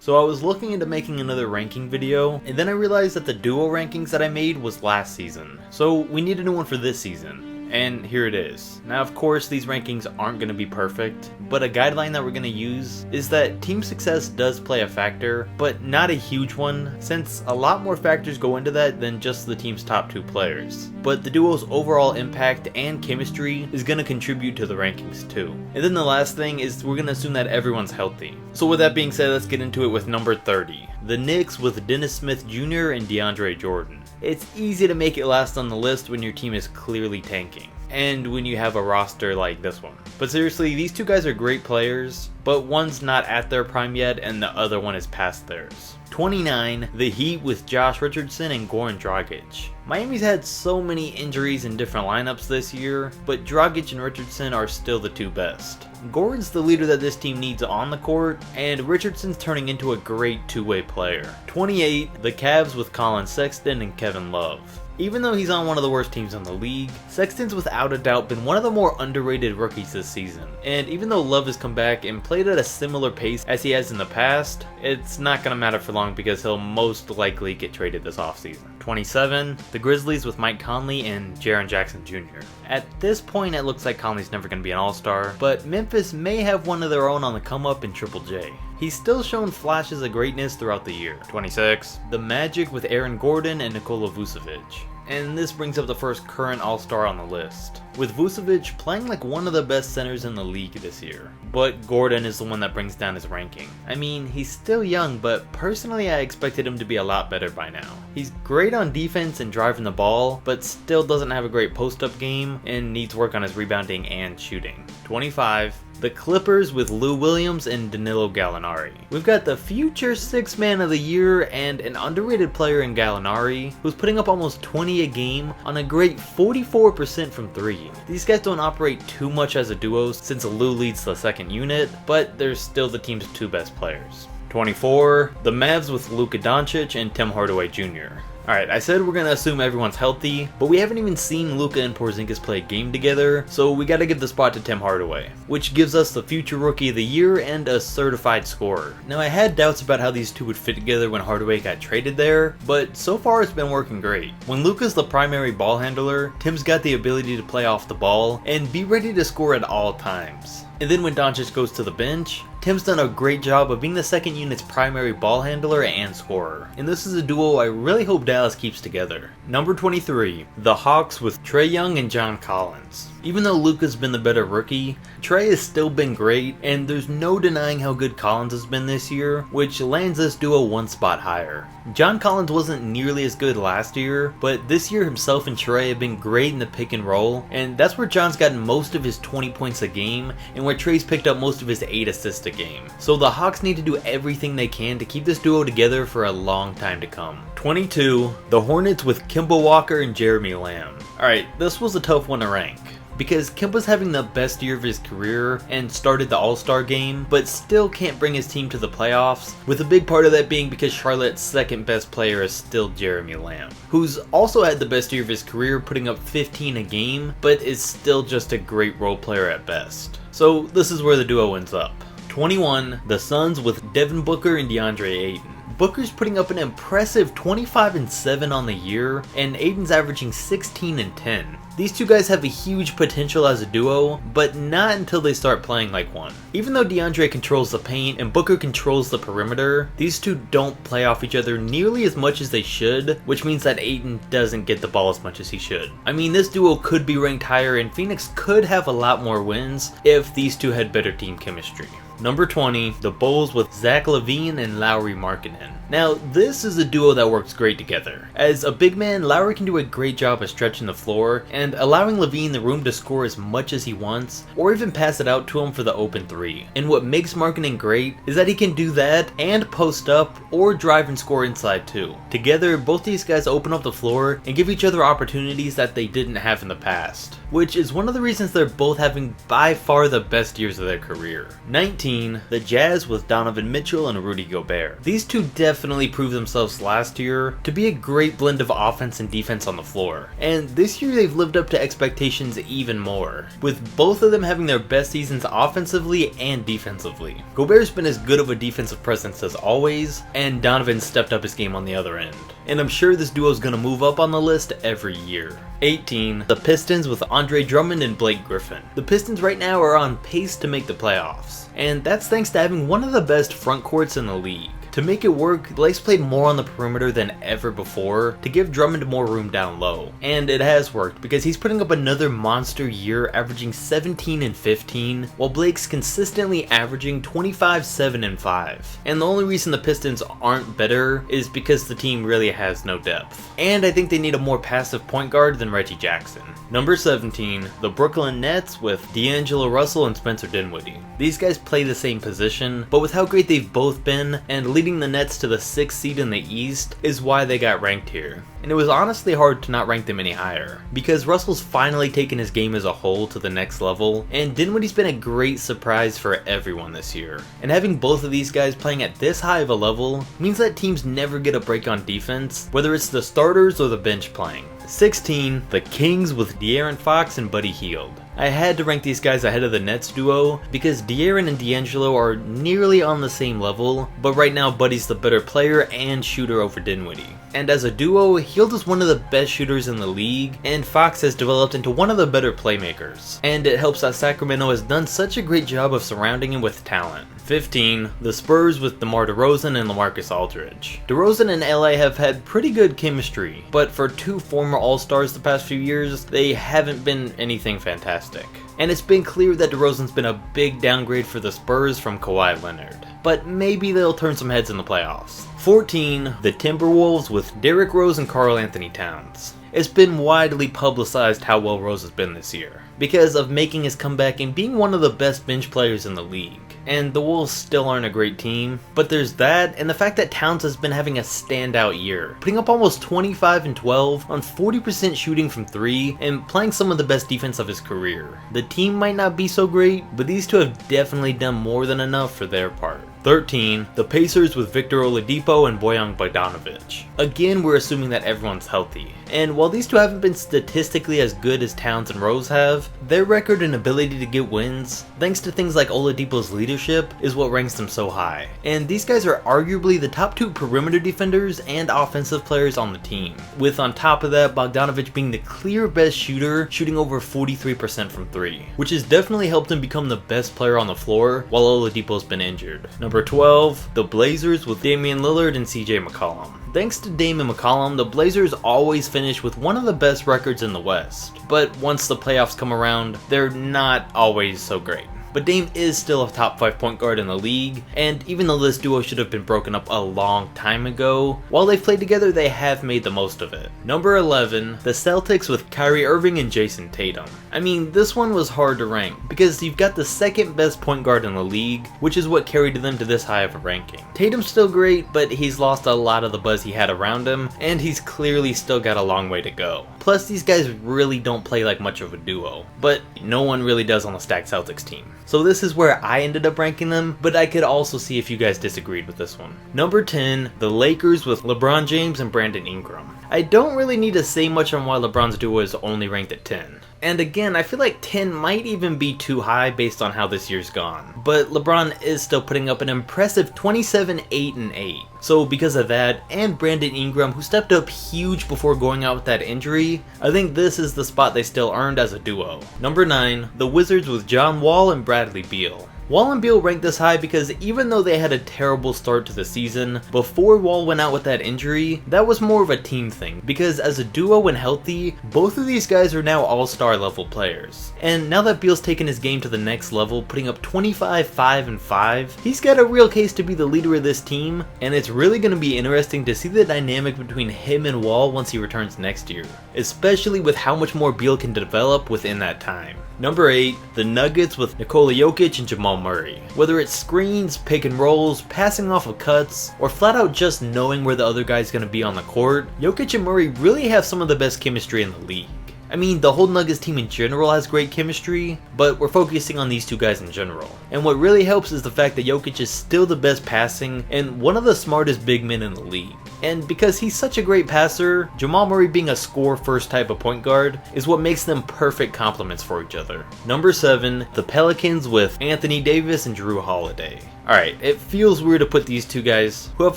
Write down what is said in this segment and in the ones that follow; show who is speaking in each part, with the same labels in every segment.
Speaker 1: So I was looking into making another ranking video, and then I realized that the duo rankings that I made was last season. So we need a new one for this season. And here it is. Now of course these rankings aren't going to be perfect, but a guideline that we're going to use is that team success does play a factor, but not a huge one, since a lot more factors go into that than just the team's top 2 players. But the duo's overall impact and chemistry is going to contribute to the rankings too. And then the last thing is we're going to assume that everyone's healthy. So with that being said, let's get into it with number 30. The Knicks with Dennis Smith Jr. and DeAndre Jordan. It's easy to make it last on the list when your team is clearly tanking, and when you have a roster like this one. But seriously, these two guys are great players, but one's not at their prime yet and the other one is past theirs. 29, the Heat with Josh Richardson and Goran Dragic. Miami's had so many injuries in different lineups this year, but Dragic and Richardson are still the 2 best. Goran's the leader that this team needs on the court, and Richardson's turning into a great two-way player. 28, the Cavs with Colin Sexton and Kevin Love. Even though he's on one of the worst teams in the league, Sexton's without a doubt been one of the more underrated rookies this season. And even though Love has come back and played at a similar pace as he has in the past, it's not going to matter for long because he'll most likely get traded this offseason. 27, the Grizzlies with Mike Conley and Jaren Jackson Jr. At this point it looks like Conley's never going to be an all-star, but Memphis may have one of their own on the come-up in Triple J. He's still shown flashes of greatness throughout the year. 26, the Magic with Aaron Gordon and Nikola Vucevic. And this brings up the first current all-star on the list, with Vucevic playing like one of the best centers in the league this year. But Gordon is the one that brings down his ranking. I mean, he's still young, but personally I expected him to be a lot better by now. He's great on defense and driving the ball, but still doesn't have a great post-up game and needs work on his rebounding and shooting. 25, the Clippers with Lou Williams and Danilo Gallinari. We've got the future 6th man of the year and an underrated player in Gallinari, who's putting up almost 20 a game on a great 44% from 3. These guys don't operate too much as a duo since Lou leads the second unit, but they're still the team's 2 best players. 24, the Mavs with Luka Doncic and Tim Hardaway Jr. Alright, I said we're going to assume everyone's healthy, but we haven't even seen Luka and Porzingis play a game together, so we gotta give the spot to Tim Hardaway, which gives us the future Rookie of the Year and a certified scorer. Now I had doubts about how these two would fit together when Hardaway got traded there, but so far it's been working great. When Luka's the primary ball handler, Tim's got the ability to play off the ball and be ready to score at all times. And then when Doncic goes to the bench, Tim's done a great job of being the second unit's primary ball handler and scorer. And this is a duo I really hope Dallas keeps together. Number 23, the Hawks with Trae Young and John Collins. Even though Luka's been the better rookie, Trae has still been great, and there's no denying how good Collins has been this year, which lands this duo 1 spot higher. John Collins wasn't nearly as good last year, but this year himself and Trae have been great in the pick and roll, and that's where John's gotten most of his 20 points a game, and where Trae's picked up most of his 8 assists a game. So the Hawks need to do everything they can to keep this duo together for a long time to come. 22, the Hornets with Kimble Walker and Jeremy Lamb. Alright, this was a tough one to rank, because Kimba's having the best year of his career and started the All-Star game, but still can't bring his team to the playoffs, with a big part of that being because Charlotte's second best player is still Jeremy Lamb, who's also had the best year of his career putting up 15 a game, but is still just a great role player at best. So this is where the duo ends up. 21, the Suns with Devin Booker and DeAndre Ayton. Booker's putting up an impressive 25-7 on the year, and Ayton's averaging 16-10. These two guys have a huge potential as a duo, but not until they start playing like one. Even though DeAndre controls the paint and Booker controls the perimeter, these two don't play off each other nearly as much as they should, which means that Ayton doesn't get the ball as much as he should. I mean, this duo could be ranked higher and Phoenix could have a lot more wins if these two had better team chemistry. Number 20, the Bulls with Zach LaVine and Lauri Markkanen. Now, this is a duo that works great together. As a big man, Lauri can do a great job of stretching the floor and allowing LaVine the room to score as much as he wants, or even pass it out to him for the open 3. And what makes Markkanen great is that he can do that and post up or drive and score inside too. Together, both these guys open up the floor and give each other opportunities that they didn't have in the past, which is one of the reasons they're both having by far the best years of their career. 19, 13, the Jazz with Donovan Mitchell and Rudy Gobert. These two definitely proved themselves last year to be a great blend of offense and defense on the floor, and this year they've lived up to expectations even more, with both of them having their best seasons offensively and defensively. Gobert's been as good of a defensive presence as always, and Donovan stepped up his game on the other end. And I'm sure this duo is going to move up on the list every year. 18, the Pistons with Andre Drummond and Blake Griffin. The Pistons right now are on pace to make the playoffs, and that's thanks to having one of the best front courts in the league. To make it work, Blake's played more on the perimeter than ever before to give Drummond more room down low. And it has worked because he's putting up another monster year averaging 17 and 15, while Blake's consistently averaging 25, 7 and 5. And the only reason the Pistons aren't better is because the team really has no depth. And I think they need a more passive point guard than Reggie Jackson. Number 17, the Brooklyn Nets with D'Angelo Russell and Spencer Dinwiddie. These guys play the same position, but with how great they've both been and leading the Nets to the 6th seed in the East is why they got ranked here. And it was honestly hard to not rank them any higher, because Russell's finally taken his game as a whole to the next level, and Dinwiddie's been a great surprise for everyone this year. And having both of these guys playing at this high of a level means that teams never get a break on defense, whether it's the starters or the bench playing. 16, the Kings with De'Aaron Fox and Buddy Hield. I had to rank these guys ahead of the Nets duo because De'Aaron and D'Angelo are nearly on the same level, but right now Buddy's the better player and shooter over Dinwiddie. And as a duo, Hield is one of the best shooters in the league, and Fox has developed into one of the better playmakers. And it helps that Sacramento has done such a great job of surrounding him with talent. 15, the Spurs with DeMar DeRozan and LaMarcus Aldridge. DeRozan and LA have had pretty good chemistry, but for two former All-Stars the past few years, they haven't been anything fantastic. And it's been clear that DeRozan's been a big downgrade for the Spurs from Kawhi Leonard. But maybe they'll turn some heads in the playoffs. 14, the Timberwolves with Derrick Rose and Karl-Anthony Towns. It's been widely publicized how well Rose has been this year, because of making his comeback and being one of the best bench players in the league. And the Wolves still aren't a great team, but there's that and the fact that Towns has been having a standout year, putting up almost 25 and 12 on 40% shooting from 3 and playing some of the best defense of his career. The team might not be so great, but these two have definitely done more than enough for their part. 13, the Pacers with Victor Oladipo and Bojan Bogdanovic. Again, we're assuming that everyone's healthy. And while these two haven't been statistically as good as Towns and Rose have, their record and ability to get wins, thanks to things like Oladipo's leadership, is what ranks them so high. And these guys are arguably the top 2 perimeter defenders and offensive players on the team, with on top of that Bogdanovic being the clear best shooter, shooting over 43% from 3, which has definitely helped him become the best player on the floor while Oladipo's been injured. Number 12, the Blazers with Damian Lillard and CJ McCollum. Thanks to Dame and McCollum, the Blazers always finish with one of the best records in the West, but once the playoffs come around, they're not always so great. But Dame is still a top 5 point guard in the league, and even though this duo should have been broken up a long time ago, while they've played together they have made the most of it. Number 11, the Celtics with Kyrie Irving and Jayson Tatum. I mean, this one was hard to rank, because you've got the second best point guard in the league, which is what carried them to this high of a ranking. Tatum's still great, but he's lost a lot of the buzz he had around him, and he's clearly still got a long way to go. Plus, these guys really don't play like much of a duo, but no one really does on the stacked Celtics team. So this is where I ended up ranking them, but I could also see if you guys disagreed with this one. Number 10, the Lakers with LeBron James and Brandon Ingram. I don't really need to say much on why LeBron's duo is only ranked at 10. And again, I feel like 10 might even be too high based on how this year's gone. But LeBron is still putting up an impressive 27, 8, and 8. So because of that, and Brandon Ingram, who stepped up huge before going out with that injury, I think this is the spot they still earned as a duo. Number 9, the Wizards with John Wall and Bradley Beal. Wall and Beal ranked this high because even though they had a terrible start to the season, before Wall went out with that injury, that was more of a team thing, because as a duo when healthy, both of these guys are now all-star level players. And now that Beal's taken his game to the next level, putting up 25, 5, and 5, he's got a real case to be the leader of this team, and it's really going to be interesting to see the dynamic between him and Wall once he returns next year, especially with how much more Beal can develop within that time. Number 8, the Nuggets with Nikola Jokic and Jamal Murray. Whether it's screens, pick and rolls, passing off of cuts, or flat out just knowing where the other guy's going to be on the court, Jokic and Murray really have some of the best chemistry in the league. I mean, the whole Nuggets team in general has great chemistry, but we're focusing on these two guys in general. And what really helps is the fact that Jokic is still the best passing and one of the smartest big men in the league. And because he's such a great passer, Jamal Murray being a score-first type of point guard is what makes them perfect complements for each other. Number 7, the Pelicans with Anthony Davis and Jrue Holiday. Alright, it feels weird to put these two guys, who have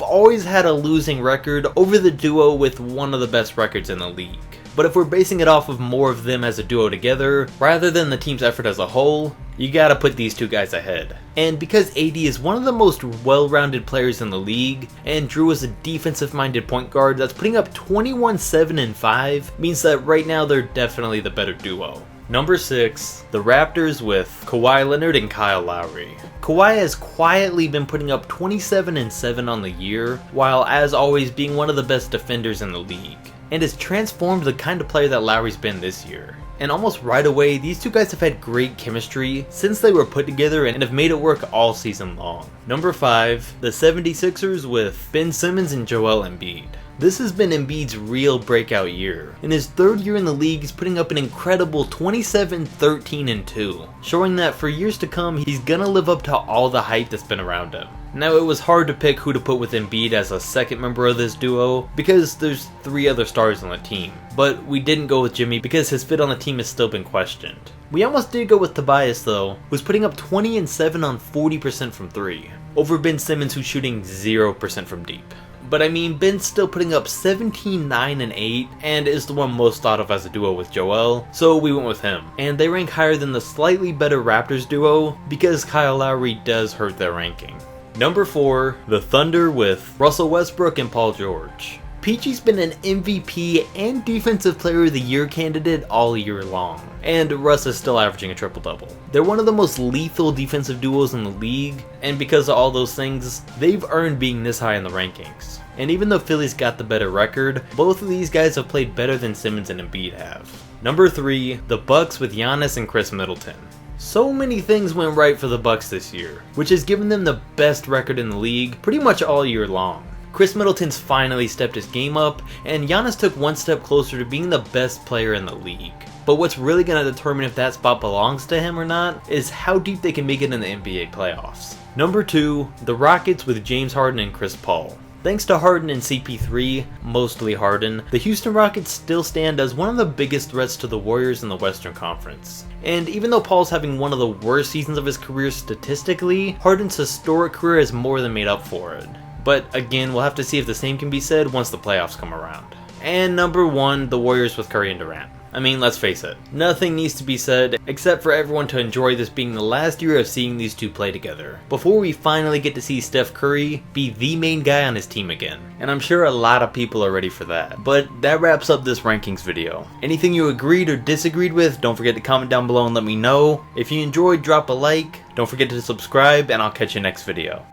Speaker 1: always had a losing record, over the duo with one of the best records in the league. But if we're basing it off of more of them as a duo together, rather than the team's effort as a whole, you gotta put these two guys ahead. And because AD is one of the most well-rounded players in the league, and Jrue is a defensive-minded point guard that's putting up 21, 7, and 5, means that right now they're definitely the better duo. Number 6, the Raptors with Kawhi Leonard and Kyle Lowry. Kawhi has quietly been putting up 27 and 7 on the year, while as always being one of the best defenders in the league, and has transformed the kind of player that Lowry's been this year. And almost right away, these two guys have had great chemistry since they were put together and have made it work all season long. Number 5, the 76ers with Ben Simmons and Joel Embiid. This has been Embiid's real breakout year. In his 3rd year in the league, he's putting up an incredible 27, 13, and 2, showing that for years to come, he's gonna live up to all the hype that's been around him. Now, it was hard to pick who to put with Embiid as a second member of this duo, because there's 3 other stars on the team. But we didn't go with Jimmy because his fit on the team has still been questioned. We almost did go with Tobias though, who's putting up 20 and 7 on 40% from 3, over Ben Simmons who's shooting 0% from deep. But I mean, Ben's still putting up 17, 9, and 8, and is the one most thought of as a duo with Joel, so we went with him. And they rank higher than the slightly better Raptors duo, because Kyle Lowry does hurt their ranking. Number 4, the Thunder with Russell Westbrook and Paul George. Peachy's been an MVP and Defensive Player of the Year candidate all year long, and Russ is still averaging a triple-double. They're one of the most lethal defensive duos in the league, and because of all those things, they've earned being this high in the rankings. And even though Philly's got the better record, both of these guys have played better than Simmons and Embiid have. Number 3, the Bucks with Giannis and Chris Middleton. So many things went right for the Bucks this year, which has given them the best record in the league pretty much all year long. Chris Middleton's finally stepped his game up, and Giannis took one step closer to being the best player in the league. But what's really going to determine if that spot belongs to him or not is how deep they can make it in the NBA playoffs. Number 2, the Rockets with James Harden and Chris Paul. Thanks to Harden and CP3, mostly Harden, the Houston Rockets still stand as one of the biggest threats to the Warriors in the Western Conference. And even though Paul's having one of the worst seasons of his career statistically, Harden's historic career has more than made up for it. But again, we'll have to see if the same can be said once the playoffs come around. And number 1, the Warriors with Curry and Durant. I mean, let's face it, nothing needs to be said except for everyone to enjoy this being the last year of seeing these two play together, before we finally get to see Steph Curry be the main guy on his team again. And I'm sure a lot of people are ready for that. But that wraps up this rankings video. Anything you agreed or disagreed with, don't forget to comment down below and let me know. If you enjoyed, drop a like, don't forget to subscribe, and I'll catch you next video.